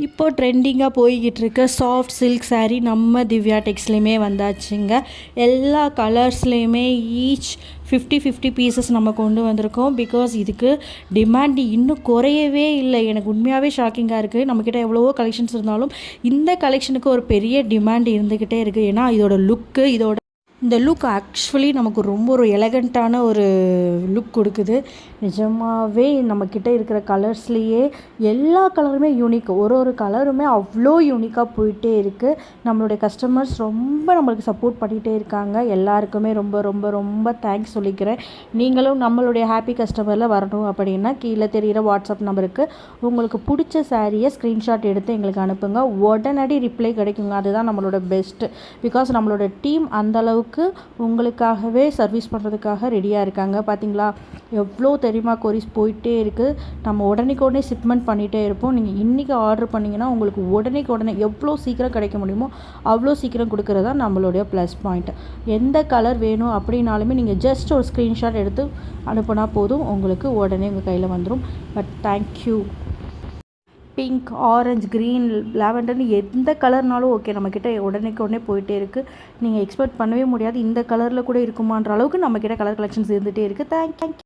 இப்போ ட்ரெண்டிங்காக போய்கிட்டு இருக்க சாஃப்ட் சில்க் saree நம்ம திவ்யா டெக்ஸ்லேயுமே வந்தாச்சுங்க. எல்லா கலர்ஸ்லேயுமே ஈச் 50 பீசஸ் நம்ம கொண்டு வந்திருக்கோம். பிகாஸ் இதுக்கு டிமாண்ட் இன்னும் குறையவே இல்லை. எனக்கு உண்மையாகவே ஷாக்கிங்காக இருக்குது. நம்மக்கிட்ட எவ்வளவோ கலெக்ஷன்ஸ் இருந்தாலும் இந்த கலெக்ஷனுக்கு ஒரு பெரிய டிமாண்ட் இருந்துக்கிட்டே இருக்குது. ஏன்னா இதோட லுக்கு, இந்த லுக் ஆக்சுவலி நமக்கு ரொம்ப ஒரு எலகண்ட்டான ஒரு லுக் கொடுக்குது. நிஜமாகவே நம்மக்கிட்ட இருக்கிற கலர்ஸ்லேயே எல்லா கலருமே யூனிக். ஒரு கலருமே அவ்வளோ யூனிக்காக போயிட்டே இருக்குது. நம்மளுடைய கஸ்டமர்ஸ் ரொம்ப நம்மளுக்கு சப்போர்ட் பண்ணிகிட்டே இருக்காங்க. எல்லாருக்குமே ரொம்ப ரொம்ப ரொம்ப தேங்க்ஸ் சொல்லிக்கிறேன். நீங்களும் நம்மளுடைய ஹாப்பி கஸ்டமரில் வரணும் அப்படின்னா கீழே தெரிகிற வாட்ஸ்அப் நம்பருக்கு உங்களுக்கு பிடிச்ச சாரியை ஸ்க்ரீன்ஷாட் எடுத்து எங்களுக்கு அனுப்புங்க. உடனடி ரிப்ளை கிடைக்குங்க. அதுதான் நம்மளோட பெஸ்ட்டு. பிகாஸ் நம்மளோட டீம் அந்தளவுக்கு உங்களுக்காகவே சர்வீஸ் பண்ணுறதுக்காக ரெடியாக இருக்காங்க. பார்த்தீங்களா எவ்வளோ தெரியுமா கொரிஸ் போயிட்டே இருக்குது. நம்ம உடனே ஷிப்மெண்ட் பண்ணிகிட்டே இருப்போம். நீங்கள் இன்றைக்கி ஆர்டர் பண்ணிங்கன்னா உங்களுக்கு உடனே எவ்வளோ சீக்கிரம் கிடைக்க முடியுமோ அவ்வளோ சீக்கிரம் கொடுக்குறது தான் நம்மளுடைய ப்ளஸ் பாயிண்ட். எந்த கலர் வேணும் அப்படின்னாலுமே நீங்கள் ஜஸ்ட் ஒரு ஸ்க்ரீன்ஷாட் எடுத்து அனுப்புனா போதும், உங்களுக்கு உடனே உங்கள் கையில் வந்துடும். But thank you. Pink, orange, green, லாவெண்டர்னு எந்த கலர்னாலும் ஓகே, நம்மக்கிட்ட உடனே போயிட்டே இருக்குது. நீங்கள் எக்ஸ்பெக்ட் பண்ணவே முடியாது இந்த கலரில் கூட இருக்குமான்ற அளவுக்கு நம்மக்கிட்ட கலர் கலெக்ஷன்ஸ் இருந்துகிட்டே இருக்குது. தேங்க்யூ.